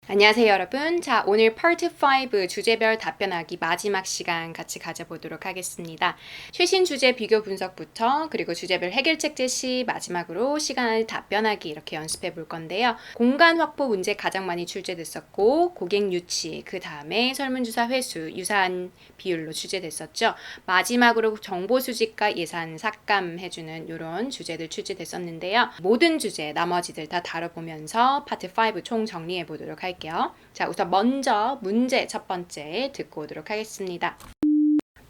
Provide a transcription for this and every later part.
안녕하세요, 여러분. 자, 오늘 파트 5 주제별 답변하기 마지막 시간 같이 가져보도록 하겠습니다. 최신 주제 비교 분석부터 그리고 주제별 해결책 제시 마지막으로 시간을 답변하기 이렇게 연습해 볼 건데요. 공간 확보 문제 가장 많이 출제됐었고 고객 유치, 그 다음에 설문조사 회수, 유사한 비율로 출제됐었죠. 마지막으로 정보 수집과 예산 삭감해주는 이런 주제들 출제됐었는데요. 모든 주제 나머지들 다 다뤄보면서 파트 5 총 정리해 보도록 할게요. 자, 우선 먼저 문제 첫 번째 듣고 오도록 하겠습니다.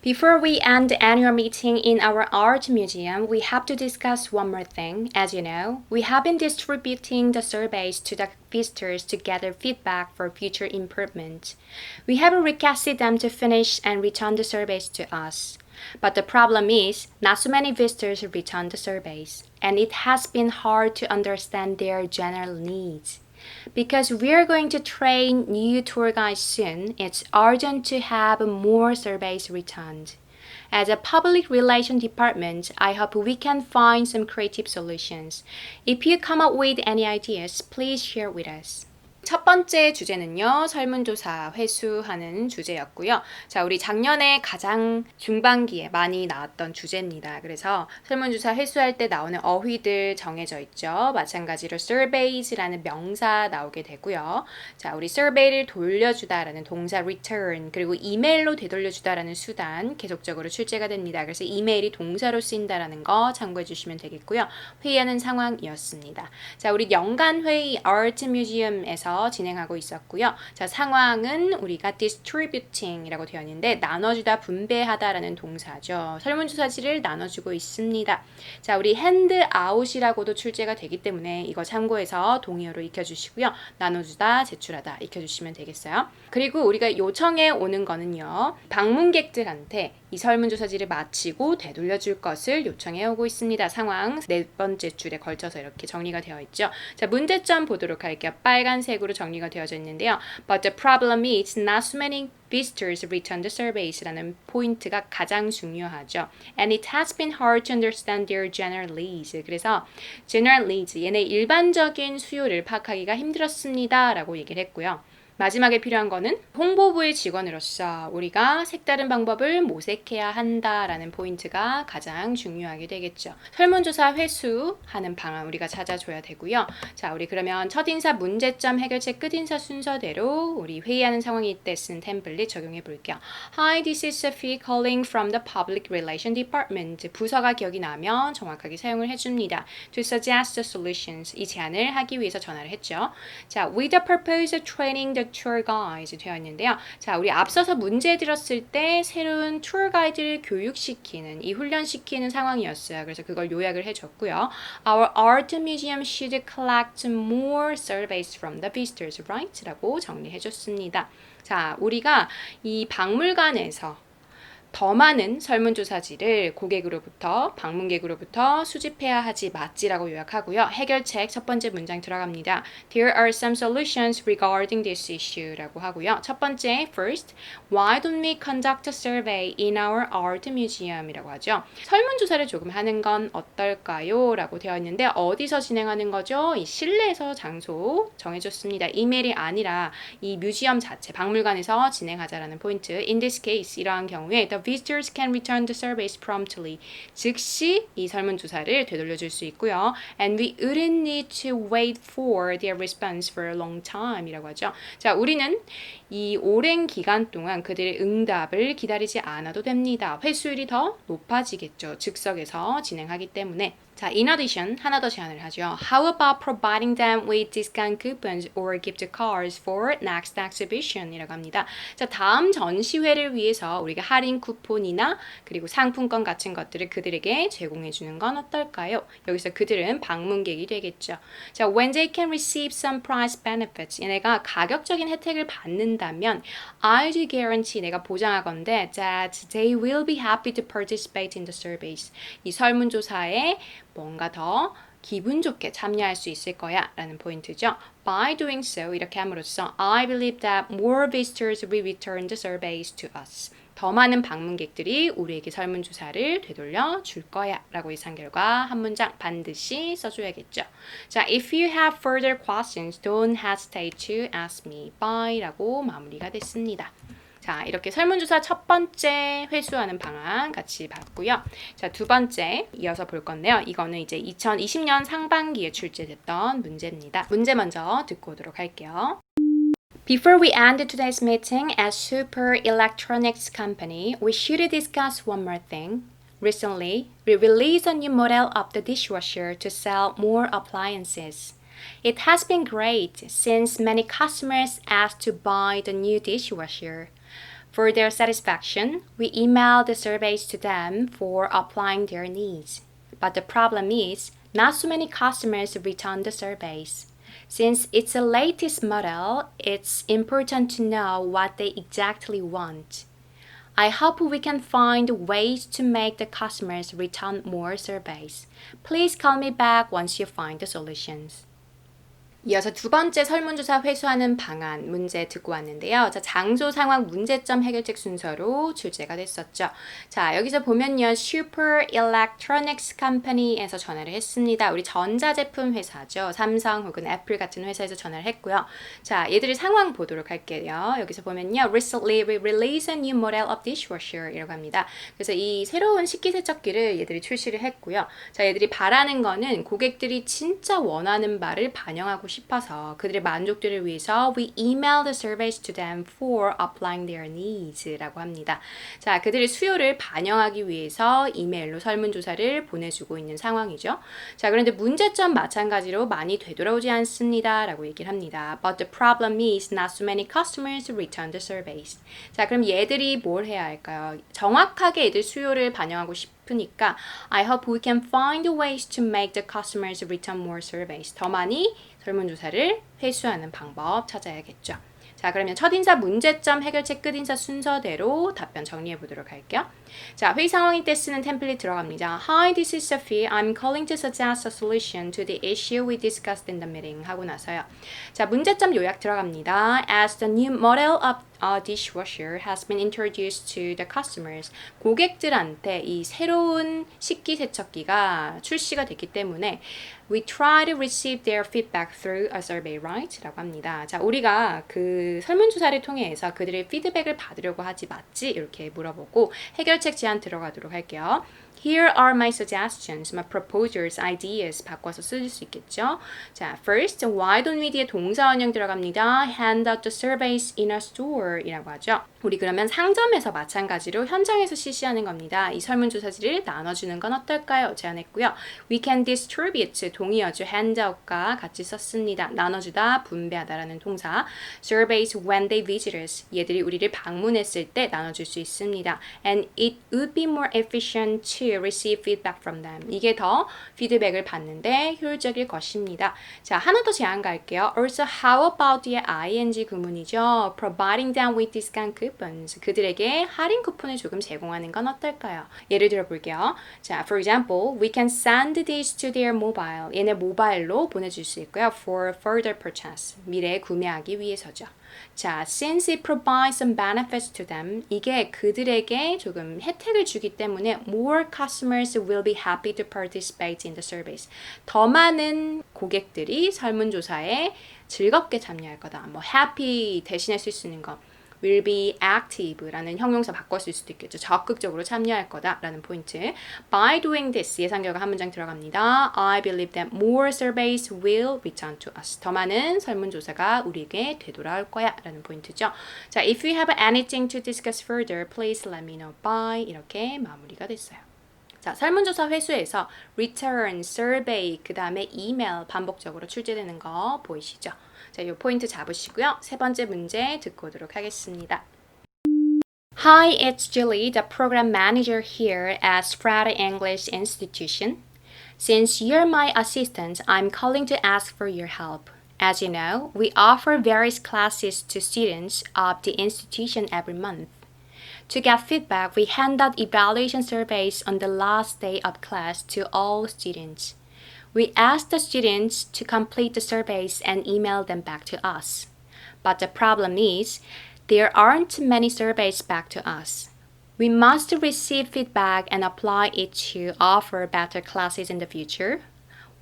Before we end the annual meeting in our art museum, we have to discuss one more thing. As you know, we have been distributing the surveys to the visitors to gather feedback for future improvement. We have requested them to finish and return the surveys to us. But the problem is, not so many visitors return the surveys, and it has been hard to understand their general needs. Because we're going to train new tour guides soon, it's urgent to have more surveys returned. As a public relations department, I hope we can find some creative solutions. If you come up with any ideas, please share with us. 첫 번째 주제는요, 설문조사 회수하는 주제였고요. 자, 우리 작년에 가장 중반기에 많이 나왔던 주제입니다. 그래서 설문조사 회수할 때 나오는 어휘들 정해져 있죠. 마찬가지로 surveys라는 명사 나오게 되고요. 자, 우리 survey를 돌려주다라는 동사 return, 그리고 이메일로 되돌려주다라는 수단 계속적으로 출제가 됩니다. 그래서 이메일이 동사로 쓰인다라는 거 참고해 주시면 되겠고요. 회의하는 상황이었습니다. 자, 우리 연간 회의 Art Museum에서 진행하고 있었고요. 자, 상황은 우리가 distributing이라고 되어 있는데 나눠주다, 분배하다라는 동사죠. 설문조사지를 나눠주고 있습니다. 자, 우리 handout이라고도 출제가 되기 때문에 이거 참고해서 동의어로 익혀주시고요. 나눠주다, 제출하다 익혀주시면 되겠어요. 그리고 우리가 요청해 오는 거는요, 방문객들한테 이 설문조사지를 마치고 되돌려줄 것을 요청해 오고 있습니다. 상황 네 번째 줄에 걸쳐서 이렇게 정리가 되어 있죠. 자, 문제점 보도록 할게요. 빨간색으로 정리가 되어져 있는데요. But the problem is not so many visitors return the surveys라는 포인트가 가장 중요하죠. And it has been hard to understand their general needs. 그래서 general needs, 얘네 일반적인 수요를 파악하기가 힘들었습니다. 라고 얘기를 했고요. 마지막에 필요한 거는 홍보부의 직원으로서 우리가 색다른 방법을 모색해야 한다라는 포인트가 가장 중요하게 되겠죠. 설문조사 회수하는 방안 우리가 찾아줘야 되고요. 자, 우리 그러면 첫인사 문제점 해결책 끝인사 순서대로 우리 회의하는 상황이 때 쓴 템플릿 적용해 볼게요. Hi, this is Sophie calling from the Public Relations Department. 부서가 기억이 나면 정확하게 사용을 해줍니다. To suggest the solutions. 이 제안을 하기 위해서 전화를 했죠. 자, with the purpose of training the tour guides 되어 있는데요. 자, 우리 앞서서 문제 드렸을 때 새로운 tour guide를 교육시키는, 이 훈련시키는 상황이었어요. 그래서 그걸 요약을 해줬고요. Our art museum should collect more surveys from the visitors, right? 라고 정리해줬습니다. 자, 우리가 이 박물관에서 더 많은 설문조사지를 고객으로부터, 방문객으로부터 수집해야 하지 맞지라고 요약하고요. 해결책 첫 번째 문장 들어갑니다. There are some solutions regarding this issue 라고 하고요. 첫 번째, first, why don't we conduct a survey in our art museum 이라고 하죠. 설문조사를 조금 하는 건 어떨까요? 라고 되어 있는데 어디서 진행하는 거죠? 이 실내에서 장소 정해줬습니다. 이메일이 아니라 이 뮤지엄 자체, 박물관에서 진행하자라는 포인트. In this case, 이러한 경우에 the visitors can return the surveys promptly. 즉시 이 설문조사를 되돌려줄 수 있고요. And we wouldn't need to wait for their response for a long time 이라고 하죠. 자, 우리는 이 오랜 기간 동안 그들의 응답을 기다리지 않아도 됩니다. 회수율이 더 높아지겠죠. 즉석에서 진행하기 때문에. 자, in addition, 하나 더 제안을 하죠. How about providing them with discount coupons or gift cards for next exhibition? 이라고 합니다. 자, 다음 전시회를 위해서 우리가 할인 쿠폰이나 그리고 상품권 같은 것들을 그들에게 제공해 주는 건 어떨까요? 여기서 그들은 방문객이 되겠죠. 자, when they can receive some price benefits, 얘네가 가격적인 혜택을 받는다면 I do guarantee, 내가 보장하건대 that they will be happy to participate in the surveys. 이 설문조사에 뭔가 더 기분 좋게 참여할 수 있을 거야 라는 포인트죠. By doing so, 이렇게 함으로써 I believe that more visitors will return the surveys to us. 더 많은 방문객들이 우리에게 설문조사를 되돌려 줄 거야 라고 예상 결과 한 문장 반드시 써줘야겠죠. 자, if you have further questions, don't hesitate to ask me. Bye 라고 마무리가 됐습니다. 자, 이렇게 설문조사 첫 번째 회수하는 방안 같이 봤고요. 자, 두 번째 이어서 볼 건데요. 이거는 이제 2020년 상반기에 출제됐던 문제입니다. 문제 먼저 듣고 오도록 할게요. Before we end today's meeting at Super Electronics Company, we should discuss one more thing. Recently, we released a new model of the dishwasher to sell more appliances. It has been great since many customers asked to buy the new dishwasher. For their satisfaction, we emailed the surveys to them for applying their needs. But the problem is, not so many customers returned the surveys. Since it's the latest model, it's important to know what they exactly want. I hope we can find ways to make the customers return more surveys. Please call me back once you find the solutions. 이어서 두 번째 설문조사 회수하는 방안 문제 듣고 왔는데요. 자, 장소, 상황, 문제점 해결책 순서로 출제가 됐었죠. 자, 여기서 보면요. Super Electronics Company에서 전화를 했습니다. 우리 전자제품 회사죠. 삼성 혹은 애플 같은 회사에서 전화를 했고요. 자, 얘들의 상황 보도록 할게요. 여기서 보면요. Recently we released a new model of dishwasher 이라고 합니다. 그래서 이 새로운 식기세척기를 얘들이 출시를 했고요. 자, 얘들이 바라는 거는 고객들이 진짜 원하는 바를 반영하고 싶어서 그들의 만족도를 위해서 we emailed the surveys to them for applying their needs 라고 합니다. 자, 그들의 수요를 반영하기 위해서 이메일로 설문조사를 보내주고 있는 상황이죠. 자, 그런데 문제점 마찬가지로 많이 되돌아오지 않습니다 라고 얘기를 합니다. But the problem is not so many customers return the surveys. 자, 그럼 얘들이 뭘 해야 할까요? 정확하게 얘들 수요를 반영하고 싶으니까 I hope we can find ways to make the customers return more surveys. 더 많이 설문조사를 회수하는 방법 찾아야겠죠. 자, 그러면 첫인사 문제점 해결책 끝인사 순서대로 답변 정리해 보도록 할게요. 자, 회의 상황일 때 쓰는 템플릿 들어갑니다. Hi, this is Sophie. I'm calling to suggest a solution to the issue we discussed in the meeting. 하고 나서요. 자, 문제점 요약 들어갑니다. As the new model of a dishwasher has been introduced to the customers. 고객들한테 이 새로운 식기세척기가 출시가 됐기 때문에 we try to receive their feedback through a survey, right? 라고 합니다. 자, 우리가 그 설문조사를 통해서 그들의 피드백을 받으려고 하지 맞지? 이렇게 물어보고 해결책 제안 들어가도록 할게요. Here are my suggestions, my proposals, ideas 바꿔서 쓸 수 있겠죠. 자, first, why don't we 뒤에 동사 원형 들어갑니다. Hand out the surveys in a store 이라고 하죠. 우리 그러면 상점에서 마찬가지로 현장에서 실시하는 겁니다. 이 설문조사지를 나눠주는 건 어떨까요? 제안했고요. We can distribute 동의어조 handout과 같이 썼습니다. 나눠주다, 분배하다라는 동사. Surveys when they visit us. 얘들이 우리를 방문했을 때 나눠줄 수 있습니다. And it would be more efficient to receive feedback from them. 이게 더 피드백을 받는데 효율적일 것입니다. 자, 하나 더 제안 갈게요. Also, how about the ing 구문이죠. Providing them with discount coupons. 그들에게 할인 쿠폰을 조금 제공하는 건 어떨까요? 예를 들어 볼게요. 자, for example, we can send these to their mobile. 얘네 모바일로 보내줄 수 있고요. For further purchase. 미래에 구매하기 위해서죠. 자, since it provides some benefits to them, 이게 그들에게 조금 혜택을 주기 때문에 more customers will be happy to participate in the surveys. 더 많은 고객들이 설문조사에 즐겁게 참여할 거다. 뭐 happy 대신에 쓸 수 있는 거. will be active라는 형용사 바꿨을 수도 있겠죠. 적극적으로 참여할 거다라는 포인트. By doing this 예상 결과 한 문장 들어갑니다. I believe that more surveys will return to us. 더 많은 설문조사가 우리에게 되돌아올 거야 라는 포인트죠. 자, if you have anything to discuss further, please let me know by 이렇게 마무리가 됐어요. 자, 설문조사 회수에서 return, survey, 그 다음에 email 반복적으로 출제되는 거 보이시죠? 자, 이 포인트 잡으시고요. 세 번째 문제 듣고 오도록 하겠습니다. Hi, it's Julie, the program manager here at Strata English Institution. Since you're my assistant, I'm calling to ask for your help. As you know, we offer various classes to students of the institution every month. To get feedback, we hand out evaluation surveys on the last day of class to all students. We ask the students to complete the surveys and email them back to us. But the problem is, there aren't many surveys back to us. We must receive feedback and apply it to offer better classes in the future.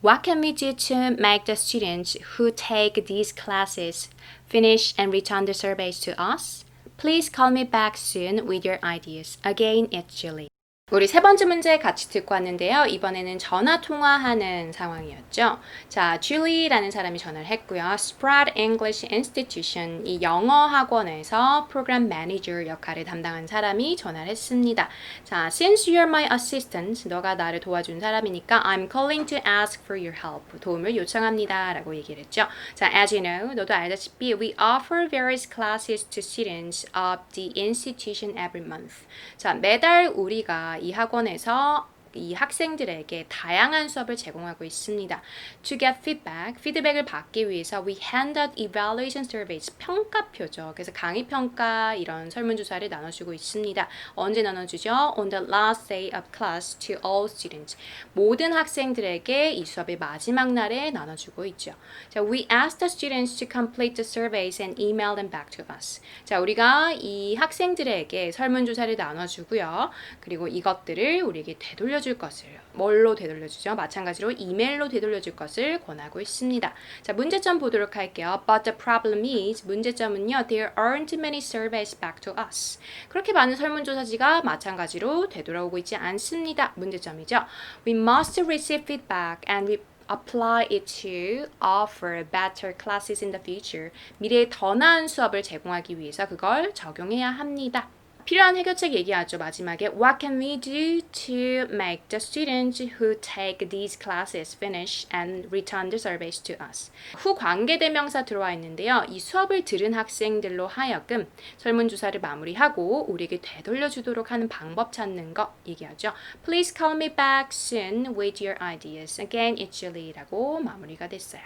What can we do to make the students who take these classes finish and return the surveys to us? Please call me back soon with your ideas. Again, it's Julie. 우리 세 번째 문제 같이 듣고 왔는데요. 이번에는 전화 통화하는 상황이었죠. 자, Julie라는 사람이 전화를 했고요. Sprout English Institution, 이 영어 학원에서 프로그램 매니저 역할을 담당한 사람이 전화를 했습니다. 자, Since you're my assistant, 너가 나를 도와준 사람이니까 I'm calling to ask for your help. 도움을 요청합니다. 라고 얘기를 했죠. 자, as you know, 너도 알다시피 we offer various classes to students of the institution every month. 자, 매달 우리가 이 학원에서 이 학생들에게 다양한 수업을 제공하고 있습니다. To get feedback, 피드백을 받기 위해서 we hand out evaluation surveys, 평가표죠. 그래서 강의 평가 이런 설문조사를 나눠주고 있습니다. 언제 나눠주죠? On the last day of class to all students. 모든 학생들에게 이 수업의 마지막 날에 나눠주고 있죠. 자, we ask the students to complete the surveys and email them back to us. 자, 우리가 이 학생들에게 설문조사를 나눠주고요. 그리고 이것들을 우리에게 되돌려줄 것을 뭘로 되돌려주죠? 마찬가지로 이메일로 되돌려줄 것을 권하고 있습니다. 자, 문제점 보도록 할게요. But the problem is, 문제점은요. There aren't many surveys back to us. 그렇게 많은 설문조사지가 마찬가지로 되돌아오고 있지 않습니다. 문제점이죠. We must receive feedback and we apply it to offer better classes in the future. 미래에 더 나은 수업을 제공하기 위해서 그걸 적용해야 합니다. 필요한 해결책 얘기하죠. 마지막에 What can we do to make the students who take these classes finish and return the surveys to us? 후 관계대명사 들어와 있는데요. 이 수업을 들은 학생들로 하여금 설문조사를 마무리하고 우리에게 되돌려주도록 하는 방법 찾는 거 얘기하죠. Please call me back soon with your ideas. Again, it's Julie라고 마무리가 됐어요.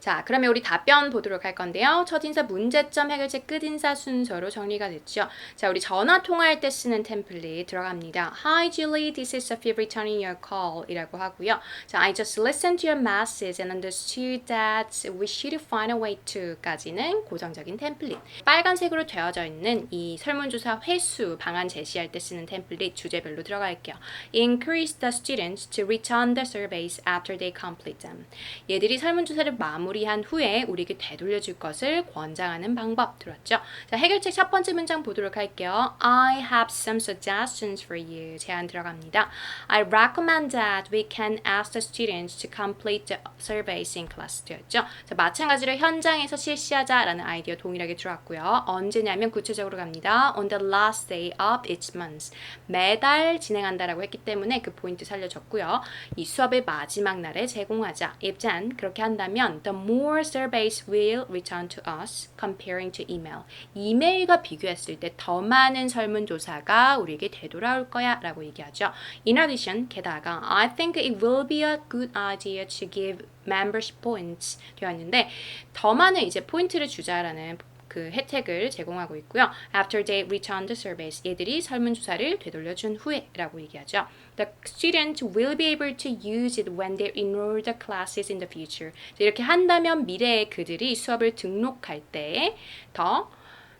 자, 그러면 우리 답변 보도록 할 건데요. 첫인사 문제점 해결책 끝인사 순서로 정리가 됐죠. 자, 우리 전화 통화할 때 쓰는 템플릿 들어갑니다. Hi Julie, this is Sophie returning your call 이라고 하고요. 자, I just listened to your message and understood that we should find a way to 까지는 고정적인 템플릿. 빨간색으로 되어져 있는 이 설문조사 횟수 방안 제시할 때 쓰는 템플릿 주제별로 들어갈게요. Encourage the students to return the surveys after they complete them. 얘들이 설문조사를 마무리한 후에 우리에게 되돌려줄 것을 권장하는 방법 들었죠. 자, 해결책 첫 번째 문장 보도록 할게요. I have some suggestions for you. 제안 들어갑니다. I recommend that we can ask the students to complete the surveys in class 되었죠. 자, 마찬가지로 현장에서 실시하자라는 아이디어 동일하게 들어왔고요. 언제냐면 구체적으로 갑니다. On the last day of each month. 매달 진행한다라고 했기 때문에 그 포인트 살려줬고요. 이 수업의 마지막 날에 제공하자. 입장 그렇게 한다면 the more surveys will return to us comparing to email. 이메일과 비교했을 때 더 많은 설문조사가 우리에게 되돌아올 거야 라고 얘기하죠. In addition, 게다가 I think it will be a good idea to give membership points 되었는데 더 많은 이제 포인트를 주자라는 그 혜택을 제공하고 있고요. After they return the surveys. 얘들이 설문조사를 되돌려준 후에 라고 얘기하죠. The students will be able to use it when they enroll the classes in the future. 이렇게 한다면 미래에 그들이 수업을 등록할 때 더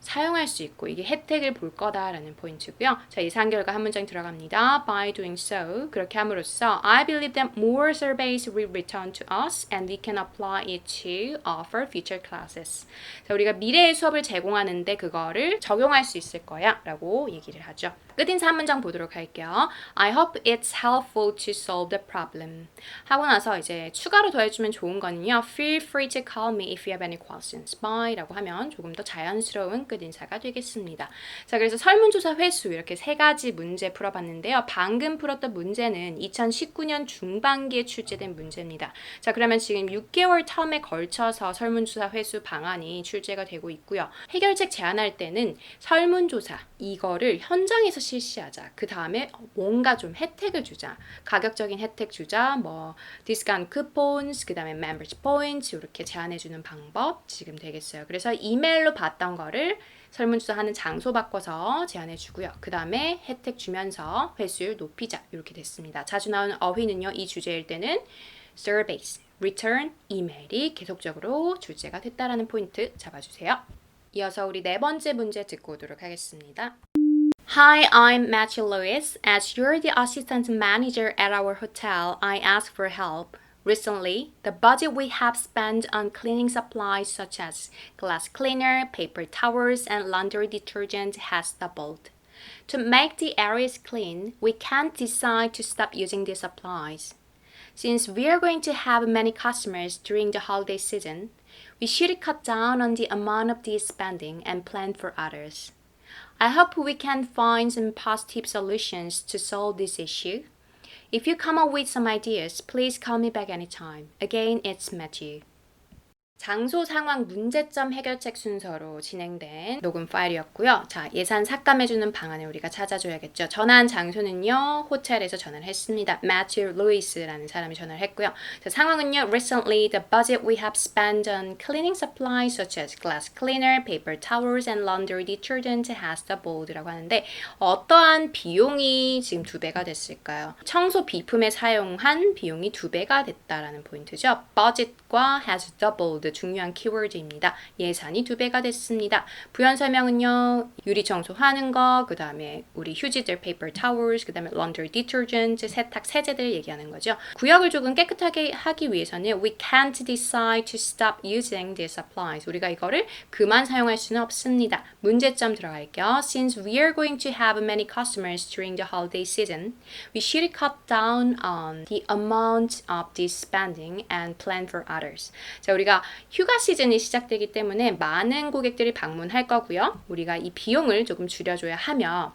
사용할 수 있고 이게 혜택을 볼 거다라는 포인트고요. 자, 예상 결과 한 문장 들어갑니다. By doing so, 그렇게 함으로써 I believe that more surveys will return to us and we can apply it to offer future classes. 자, 우리가 미래의 수업을 제공하는데 그거를 적용할 수 있을 거야 라고 얘기를 하죠. 끝인사 한 문장 보도록 할게요. I hope it's helpful to solve the problem. 하고 나서 이제 추가로 더해주면 좋은 거는요. Feel free to call me if you have any questions. Bye 라고 하면 조금 더 자연스러운 끝인사가 되겠습니다. 자, 그래서 설문조사 횟수 이렇게 세 가지 문제 풀어봤는데요. 방금 풀었던 문제는 2019년 중반기에 출제된 문제입니다. 자, 그러면 지금 6개월 텀에 걸쳐서 설문조사 횟수 방안이 출제가 되고 있고요. 해결책 제안할 때는 설문조사 이거를 현장에서 실시하자. 그 다음에 뭔가 좀 혜택을 주자. 가격적인 혜택 주자. 뭐 디스카운트 쿠폰스, 그 다음에 멤버십 포인트 이렇게 제안해주는 방법 지금 되겠어요. 그래서 이메일로 받던 거를 설문조사하는 장소 바꿔서 제안해주고요. 그 다음에 혜택 주면서 회수율 높이자. 이렇게 됐습니다. 자주 나오는 어휘는요. 이 주제일 때는 surveys, return, 이메일이 계속적으로 출제가 됐다라는 포인트 잡아주세요. 이어서 우리 네 번째 문제 듣고 오도록 하겠습니다. Hi, I'm Matthew Lewis. As you're the assistant manager at our hotel, I asked for help. Recently, the budget we have spent on cleaning supplies such as glass cleaner, paper towels, and laundry detergent has doubled. To make the areas clean, we can't decide to stop using these supplies. Since we are going to have many customers during the holiday season, we should cut down on the amount of this spending and plan for others. I hope we can find some positive solutions to solve this issue. If you come up with some ideas, please call me back anytime. Again, it's Matthew. 장소, 상황, 문제점 해결책 순서로 진행된 녹음 파일이었고요. 자, 예산 삭감해주는 방안을 우리가 찾아줘야겠죠. 전화한 장소는요, 호텔에서 전화를 했습니다. Matthew Lewis라는 사람이 전화를 했고요. 자, 상황은요, recently the budget we have spent on cleaning supplies such as glass cleaner, paper towels, and laundry detergent has doubled라고 하는데 어떠한 비용이 지금 2배가 됐을까요? 청소 비품에 사용한 비용이 2배가 됐다라는 포인트죠. budget과 has doubled 중요한 키워드입니다. 예산이 2배가 됐습니다. 부연 설명은요. 유리 청소하는 거, 그 다음에 우리 휴지들, paper towels, 그 다음에 laundry detergent, 세탁 세제들 얘기하는 거죠. 구역을 조금 깨끗하게 하기 위해서는 we can't decide to stop using these supplies. 우리가 이거를 그만 사용할 수는 없습니다. 문제점 들어갈게요. Since we are going to have many customers during the holiday season, we should cut down on the amount of this spending and plan for others. 자, 우리가 휴가 시즌이 시작되기 때문에 많은 고객들이 방문할 거고요. 우리가 이 비용을 조금 줄여줘야 하며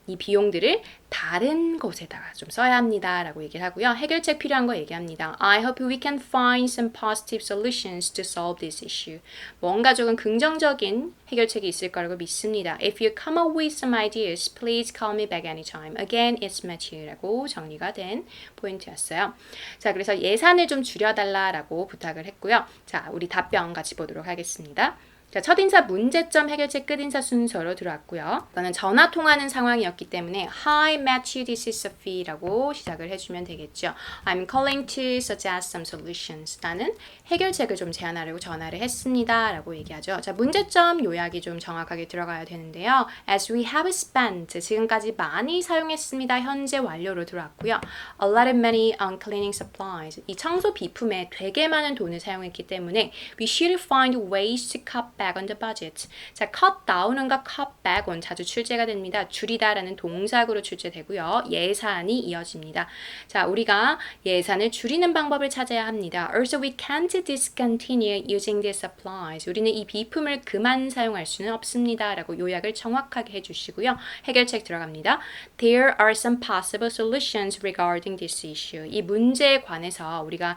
이 비용들을 다른 곳에다가 좀 써야 합니다 라고 얘기를 하고요. 해결책 필요한 거 얘기합니다. I hope we can find some positive solutions to solve this issue. 뭔가 조금 긍정적인 해결책이 있을 거라고 믿습니다. If you come up with some ideas, please call me back anytime. Again, it's Matthew 라고 정리가 된 포인트였어요. 자, 그래서 예산을 좀 줄여달라라고 부탁을 했고요. 자, 우리 답변 같이 보도록 하겠습니다. 자, 첫인사 문제점 해결책 끝인사 순서로 들어왔고요. 이거는 전화 통화하는 상황이었기 때문에 Hi Matthew, this is Sophie라고 시작을 해주면 되겠죠. I'm calling to suggest some solutions. 나는 해결책을 좀 제안하려고 전화를 했습니다 라고 얘기하죠. 자, 문제점 요약이 좀 정확하게 들어가야 되는데요. As we have spent, 지금까지 많이 사용했습니다. 현재 완료로 들어왔고요. A lot of money on cleaning supplies. 이 청소 비품에 되게 많은 돈을 사용했기 때문에 we should find ways to cut back on the budget. 자, cut down과 cut back on 자주 출제가 됩니다. 줄이다라는 동사구로 출제되고요. 예산이 이어집니다. 자, 우리가 예산을 줄이는 방법을 찾아야 합니다. Also, we can't discontinue using these supplies. 우리는 이 비품을 그만 사용할 수는 없습니다. 라고 요약을 정확하게 해주시고요. 해결책 들어갑니다. There are some possible solutions regarding this issue. 이 문제에 관해서 우리가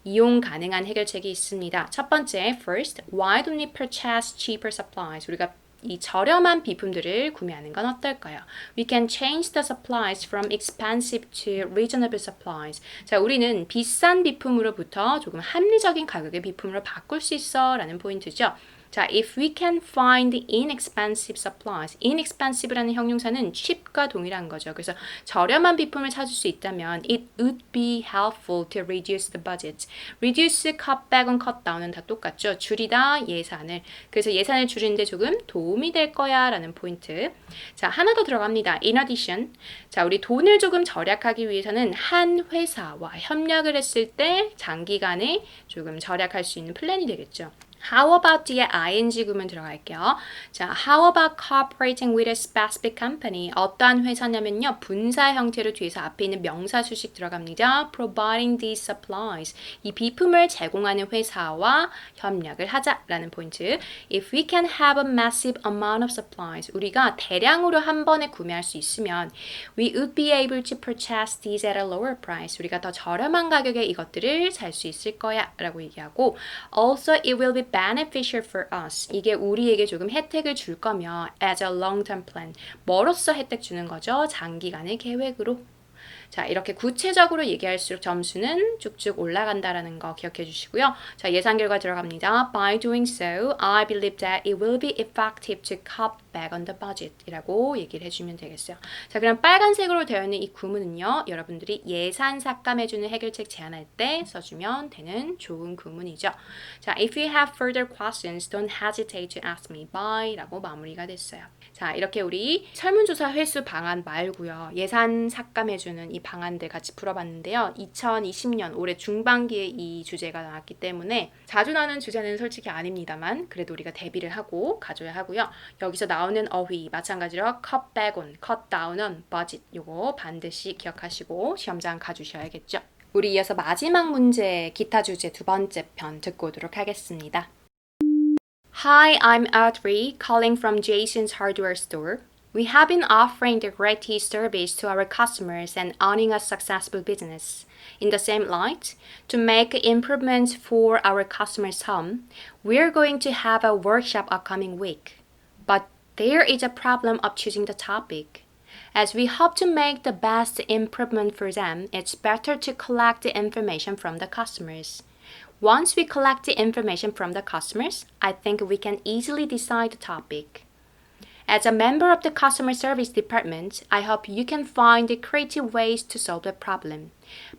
이용 가능한 해결책이 있습니다. 첫 번째, first, why don't we purchase cheaper supplies? 우리가 이 저렴한 비품들을 구매하는 건 어떨까요? We can change the supplies from expensive to reasonable supplies. 자, 우리는 비싼 비품으로부터 조금 합리적인 가격의 비품으로 바꿀 수 있어 라는 포인트죠. 자, if we can find inexpensive supplies. inexpensive라는 형용사는 cheap과 동일한 거죠. 그래서 저렴한 비품을 찾을 수 있다면 it would be helpful to reduce the budget. reduce, cut back, cut down은 다 똑같죠. 줄이다, 예산을. 그래서 예산을 줄이는데 조금 도움이 될 거야 라는 포인트. 자, 하나 더 들어갑니다. In addition. 자, 우리 돈을 조금 절약하기 위해서는 한 회사와 협력을 했을 때 장기간에 조금 절약할 수 있는 플랜이 되겠죠. How about 뒤에 ing 구문 들어갈게요. 자, how about cooperating with a specific company? 어떠한 회사냐면요. 분사 형태로 뒤에서 앞에 있는 명사 수식 들어갑니다. Providing these supplies. 이 비품을 제공하는 회사와 협력을 하자라는 포인트. If we can have a massive amount of supplies. 우리가 대량으로 한 번에 구매할 수 있으면 we would be able to purchase these at a lower price. 우리가 더 저렴한 가격에 이것들을 살 수 있을 거야 라고 얘기하고 Also, it will be beneficial for us. 이게 우리에게 조금 혜택을 줄 거며 as a long-term plan. 뭐로써 혜택 주는 거죠? 장기간의 계획으로. 자, 이렇게 구체적으로 얘기할수록 점수는 쭉쭉 올라간다라는 거 기억해 주시고요. 자, 예상 결과 들어갑니다. By doing so, I believe that it will be effective to cut back on the budget 이라고 얘기를 해주면 되겠어요. 자, 그럼 빨간색으로 되어 있는 이 구문은요, 여러분들이 예산 삭감해주는 해결책 제안할 때 써주면 되는 좋은 구문이죠. 자, if you have further questions, don't hesitate to ask me by 라고 마무리가 됐어요. 자, 이렇게 우리 설문조사 회수 방안 말고요, 예산 삭감해주는 이 방안들 같이 풀어봤는데요. 2020년 올해 중반기에 이 주제가 나왔기 때문에 자주 나오는 주제는 솔직히 아닙니다만 그래도 우리가 대비를 하고 가져야 하고요. 여기서 나오는 어휘 마찬가지로 cut back on, cut down on, budget 요거 반드시 기억하시고 시험장 가주셔야겠죠. 우리 이어서 마지막 문제 기타 주제 두 번째 편 듣고 오도록 하겠습니다. Hi, I'm Audrey calling from Jason's hardware store. We have been offering the greatest service to our customers and owning a successful business. In the same light, to make improvements for our customers' home, we're going to have a workshop upcoming week. But there is a problem of choosing the topic. As we hope to make the best improvement for them, it's better to collect the information from the customers. Once we collect the information from the customers, I think we can easily decide the topic. As a member of the customer service department, I hope you can find the creative ways to solve the problem.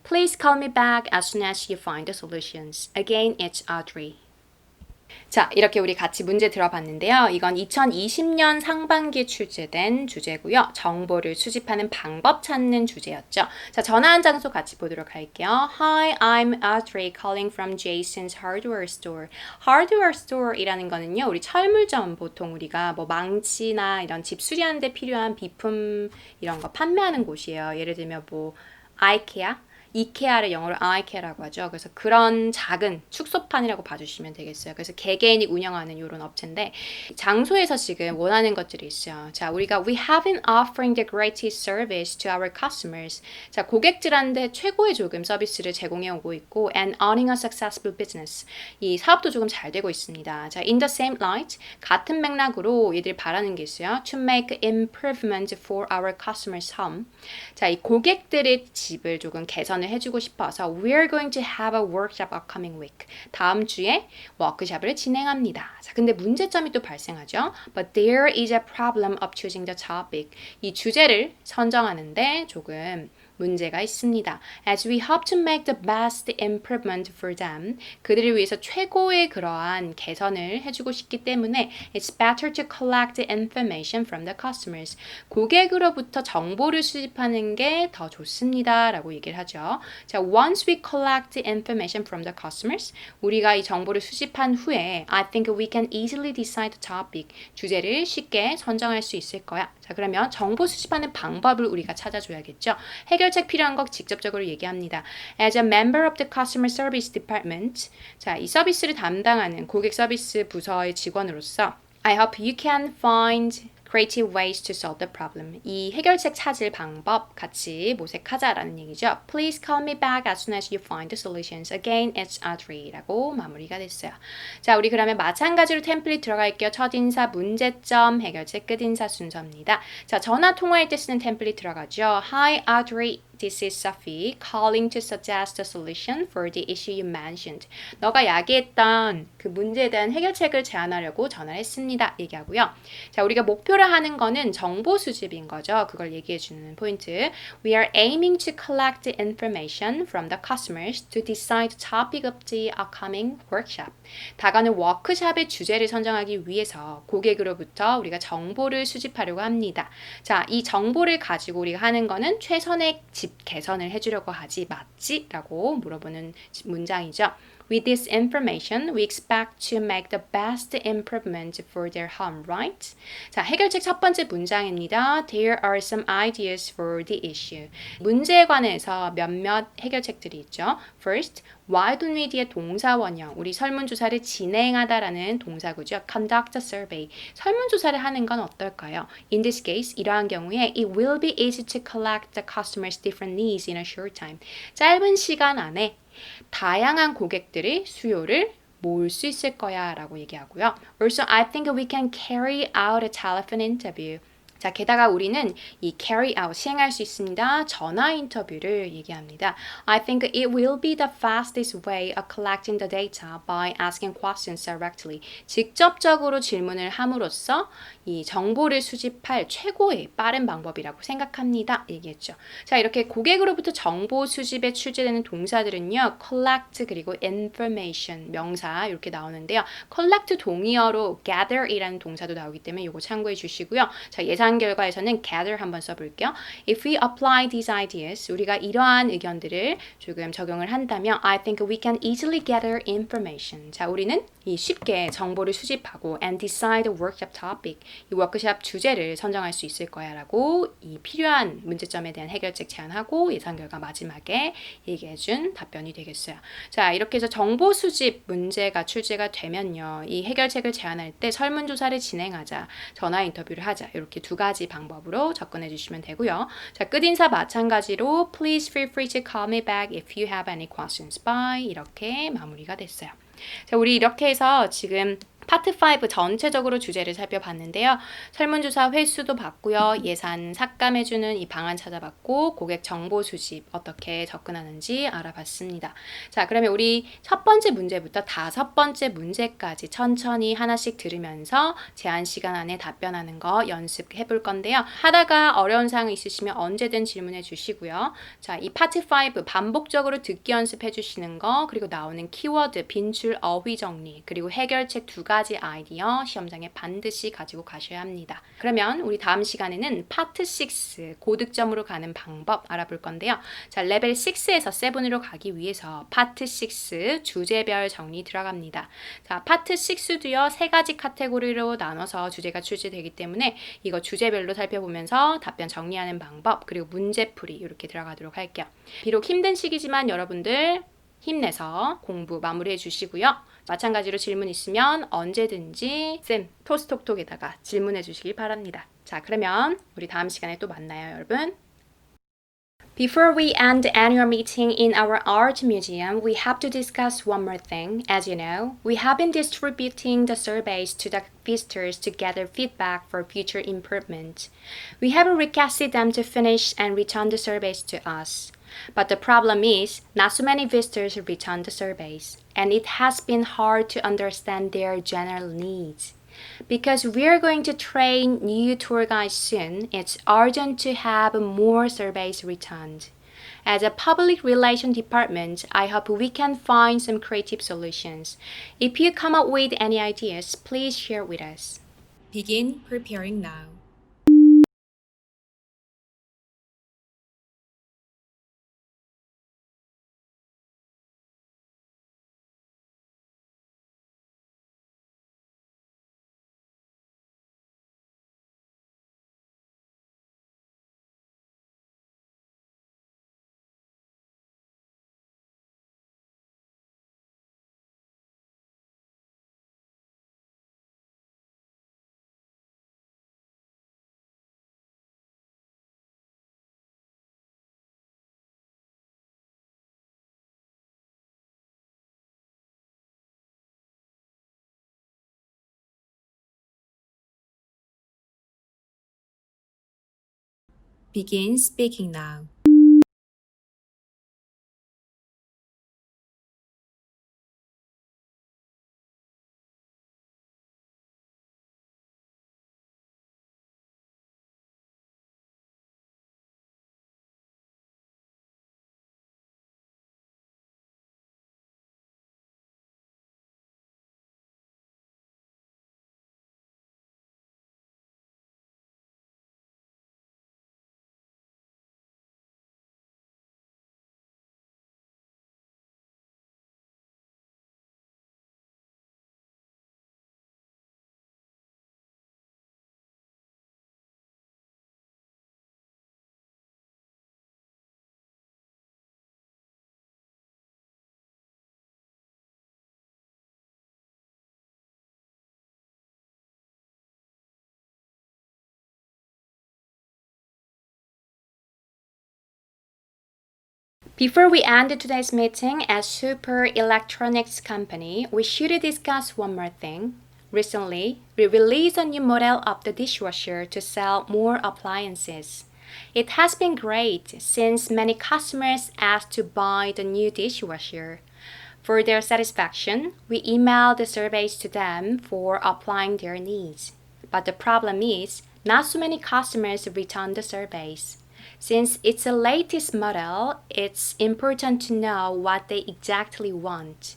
Please call me back as soon as you find the solutions. Again, it's Audrey. 자, 이렇게 우리 같이 문제 들어봤는데요. 이건 2020년 상반기에 출제된 주제고요. 정보를 수집하는 방법 찾는 주제였죠. 자, 전화한 장소 같이 보도록 할게요. Hi, I'm Audrey calling from Jason's hardware store. hardware store이라는 거는요, 우리 철물점 보통 우리가 뭐 망치나 이런 집 수리하는 데 필요한 비품 이런 거 판매하는 곳이에요. 예를 들면 뭐 아이케아? 이케아를 영어로 아이케아라고 하죠. 그래서 그런 작은 축소판이라고 봐주시면 되겠어요. 그래서 개개인이 운영하는 이런 업체인데 장소에서 지금 원하는 것들이 있어요. 자, 우리가 we have been offering the greatest service to our customers. 자, 고객들한테 최고의 조금 서비스를 제공해 오고 있고 and earning a successful business. 이 사업도 조금 잘 되고 있습니다. 자, in the same light 같은 맥락으로 얘들 바라는 게 있어요. To make improvement for our customers' home. 자, 이 고객들의 집을 조금 개선을 해주고 싶어서 we're going to have a workshop upcoming week. 다음 주에 워크숍을 진행합니다. 자, 근데 문제점이 또 발생하죠. But there is a problem of choosing the topic. 이 주제를 선정하는데 조금 문제가 있습니다. As we hope to make the best improvement for them. 그들을 위해서 최고의 그러한 개선을 해주고 싶기 때문에 it's better to collect the information from the customers. 고객으로부터 정보를 수집하는 게 더 좋습니다. 라고 얘기를 하죠. 자, once we collect the information from the customers, 우리가 이 정보를 수집한 후에 I think we can easily decide the topic. 주제를 쉽게 선정할 수 있을 거야. 자, 그러면 정보 수집하는 방법을 우리가 찾아줘야겠죠. 해결책 필요한 거 직접적으로 얘기합니다. As a member of the customer service department, 자, 이 서비스를 담당하는 고객 서비스 부서의 직원으로서 I hope you can find creative ways to solve the problem. 이 해결책 찾을 방법 같이 모색하자라는 얘기죠. Please call me back as soon as you find the solutions. Again, it's Audrey 라고 마무리가 됐어요. 자, 우리 그러면 마찬가지로 템플릿 들어갈게요. 첫인사, 문제점, 해결책, 끝인사 순서입니다. 자, 전화 통화할 때 쓰는 템플릿 들어가죠. Hi, Audrey. This is Sophie calling to suggest a solution for the issue you mentioned. 너가 야기했던 그 문제에 대한 해결책을 제안하려고 전화를 했습니다. 얘기하고요. 자, 우리가 목표로 하는 거는 정보 수집인 거죠. 그걸 얘기해 주는 포인트. We are aiming to collect the information from the customers to decide the topic of the upcoming workshop. 다가오는 워크숍의 주제를 선정하기 위해서 고객으로부터 우리가 정보를 수집하려고 합니다. 자, 이 정보를 가지고 우리가 하는 거는 최선의 집 개선을 해주려고 하지 맞지? 라고 물어보는 문장이죠. With this information, we expect to make the best improvement for their home, right? 자, 해결책 첫 번째 문장입니다. There are some ideas for the issue. 문제에 관해서 몇몇 해결책들이 있죠. First, why don't we 뒤에 동사원형, 우리 설문조사를 진행하다라는 동사구죠. Conduct a survey. 설문조사를 하는 건 어떨까요? In this case, 이러한 경우에 it will be easy to collect the customer's different needs in a short time. 짧은 시간 안에 다양한 고객들의 수요를 모을 수 있을 거야 라고 얘기하고요. Also, I think we can carry out a telephone interview. 자, 게다가 우리는 이 carry out, 시행할 수 있습니다. 전화 인터뷰를 얘기합니다. I think it will be the fastest way of collecting the data by asking questions directly. 직접적으로 질문을 함으로써 이 정보를 수집할 최고의 빠른 방법이라고 생각합니다. 얘기했죠. 자, 이렇게 고객으로부터 정보 수집에 출제되는 동사들은요. collect 그리고 information, 명사 이렇게 나오는데요. collect 동의어로 gather이라는 동사도 나오기 때문에 이거 참고해 주시고요. 자, 예상 결과에서는 gather 한번 써볼게요. If we apply these ideas, 우리가 이러한 의견들을 조금 적용을 한다면 I think we can easily gather information. 자, 우리는 이 쉽게 정보를 수집하고 and decide the workshop topic. 이 워크숍 주제를 선정할 수 있을 거야 라고 이 필요한 문제점에 대한 해결책 제안하고 예상 결과 마지막에 얘기해준 답변이 되겠어요. 자, 이렇게 해서 정보 수집 문제가 출제가 되면요. 이 해결책을 제안할 때 설문조사를 진행하자, 전화 인터뷰를 하자 이렇게 두 가지 방법으로 접근해 주시면 되고요. 자, 끝인사 마찬가지로 Please feel free to call me back if you have any questions. Bye. 이렇게 마무리가 됐어요. 자, 우리 이렇게 해서 지금 파트 5 전체적으로 주제를 살펴봤는데요. 설문조사 횟수도 봤고요. 예산 삭감해주는 이 방안 찾아봤고 고객 정보 수집 어떻게 접근하는지 알아봤습니다. 자, 그러면 우리 첫 번째 문제부터 다섯 번째 문제까지 천천히 하나씩 들으면서 제한 시간 안에 답변하는 거 연습해 볼 건데요. 하다가 어려운 사항 있으시면 언제든 질문해 주시고요. 자, 이 파트 5 반복적으로 듣기 연습해 주시는 거 그리고 나오는 키워드, 빈출, 어휘 정리 그리고 해결책 두 가지 아이디어 시험장에 반드시 가지고 가셔야 합니다. 그러면 우리 다음 시간에는 파트 6 고득점으로 가는 방법 알아볼 건데요. 자, 레벨 6에서 7으로 가기 위해서 파트 6 주제별 정리 들어갑니다. 자, 파트 6도요. 세 가지 카테고리로 나눠서 주제가 출제되기 때문에 이거 주제별로 살펴보면서 답변 정리하는 방법 그리고 문제풀이 이렇게 들어가도록 할게요. 비록 힘든 시기지만 여러분들 힘내서 공부 마무리해 주시고요. 마찬가지로 질문 있으면 언제든지 쌤 토스톡톡에다가 질문해 주시길 바랍니다. 자, 그러면 우리 다음 시간에 또 만나요, 여러분. Before we end the annual meeting in our art museum, we have to discuss one more thing. As you know, we have been distributing the surveys to the visitors to gather feedback for future improvement. We have requested them to finish and return the surveys to us. But the problem is, not so many visitors return the surveys, and it has been hard to understand their general needs. Because we're going to train new tour guides soon, it's urgent to have more surveys returned. As a public relations department, I hope we can find some creative solutions. If you come up with any ideas, please share with us. Begin preparing now. Begin speaking now. Before we end today's meeting as Super Electronics Company, we should discuss one more thing. Recently, we released a new model of the dishwasher to sell more appliances. It has been great since many customers asked to buy the new dishwasher. For their satisfaction, we emailed the surveys to them for applying their needs. But the problem is, not so many customers return the surveys. Since it's the latest model, it's important to know what they exactly want.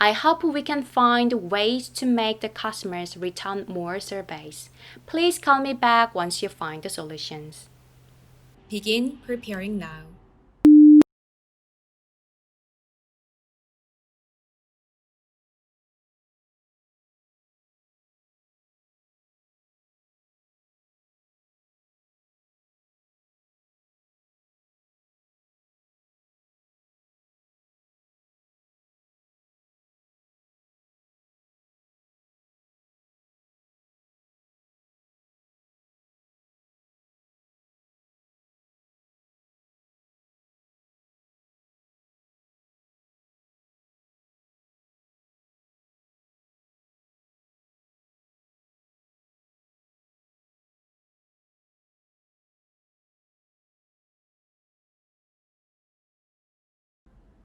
I hope we can find ways to make the customers return more surveys. Please call me back once you find the solutions. Begin preparing now.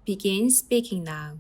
Begin speaking now.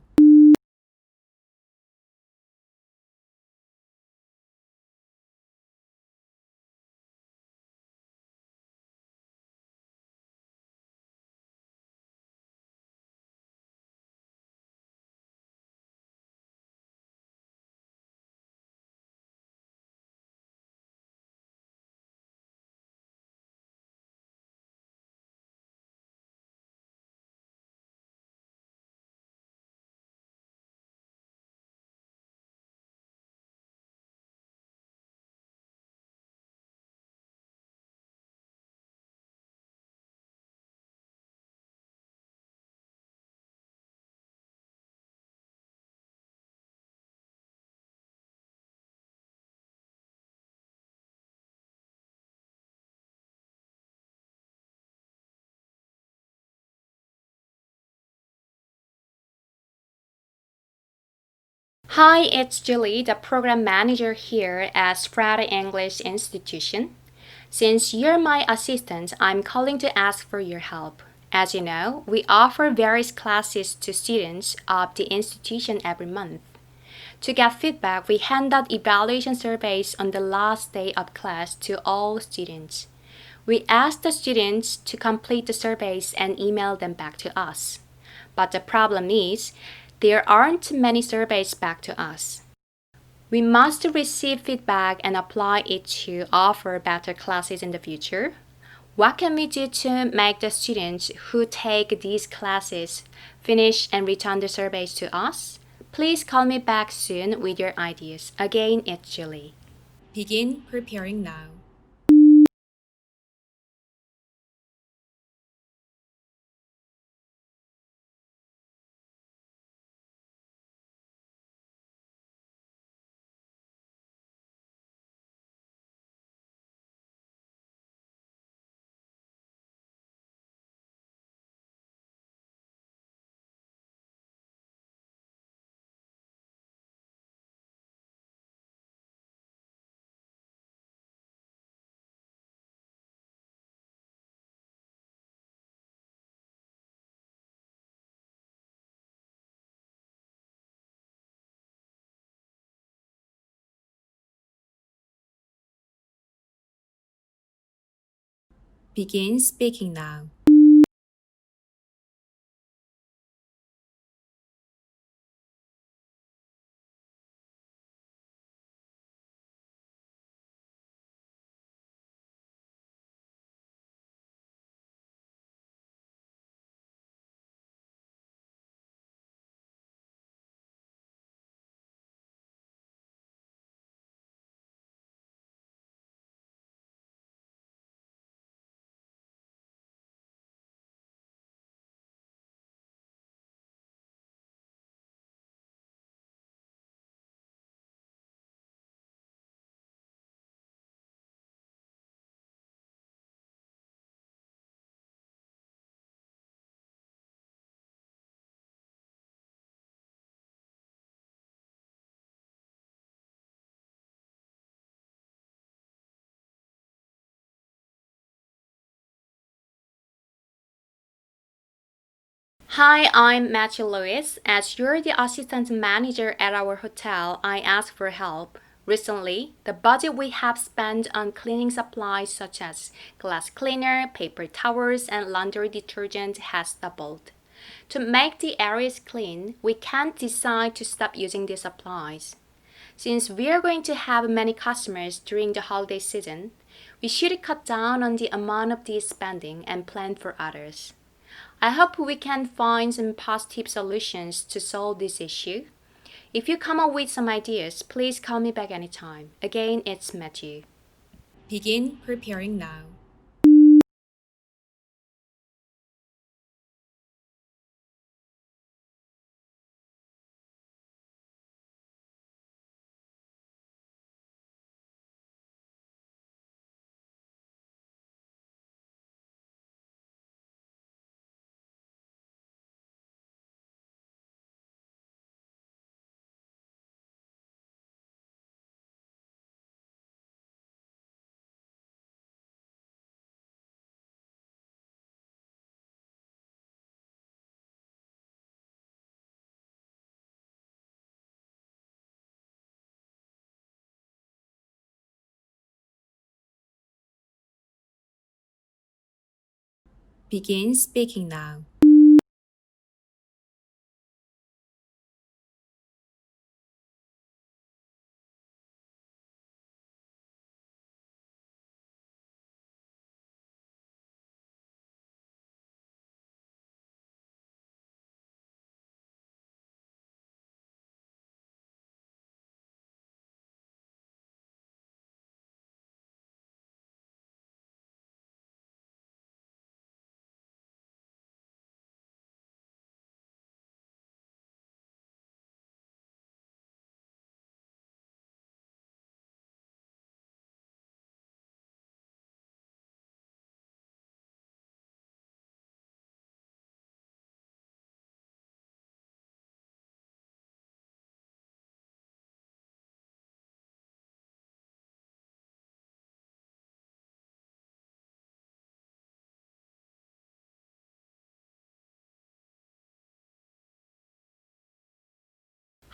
Hi, it's Julie, the program manager here at Strata English Institution. Since you're my assistant, I'm calling to ask for your help. As you know, we offer various classes to students of the institution every month. To get feedback, we hand out evaluation surveys on the last day of class to all students. We ask the students to complete the surveys and email them back to us. But the problem is, there aren't many surveys back to us. We must receive feedback and apply it to offer better classes in the future. What can we do to make the students who take these classes finish and return the surveys to us? Please call me back soon with your ideas. Again, it's Julie. Begin preparing now. Begin speaking now. Hi, I'm Matthew Lewis. As you're the assistant manager at our hotel, I ask for help. Recently, the budget we have spent on cleaning supplies such as glass cleaner, paper towels, and laundry detergent has doubled. To make the areas clean, we can't decide to stop using these supplies. Since we are going to have many customers during the holiday season, we should cut down on the amount of this spending and plan for others. I hope we can find some positive solutions to solve this issue. If you come up with some ideas, please call me back anytime. Again, it's Matthew. Begin preparing now. Begin speaking now.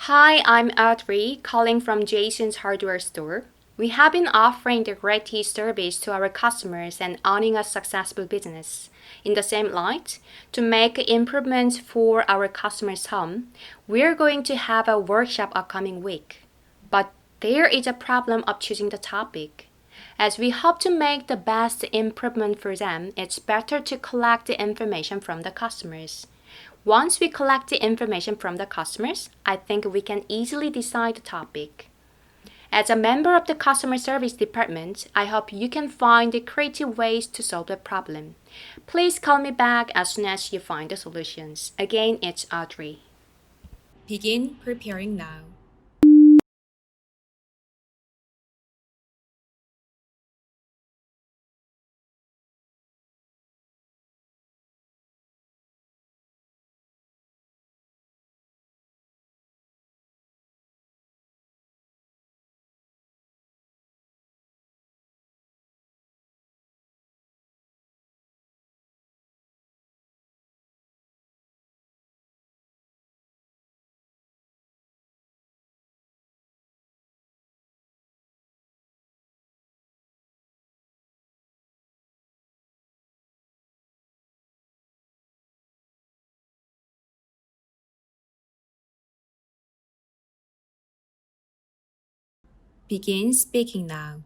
Hi, I'm Audrey, calling from Jason's hardware store. We have been offering the great tea service to our customers and owning a successful business. In the same light, to make improvements for our customers' home, we're going to have a workshop upcoming week. But there is a problem of choosing the topic. As we hope to make the best improvement for them, it's better to collect the information from the customers. Once we collect the information from the customers, I think we can easily decide the topic. As a member of the customer service department, I hope you can find the creative ways to solve the problem. Please call me back as soon as you find the solutions. Again, it's Audrey. Begin preparing now. Begin speaking now.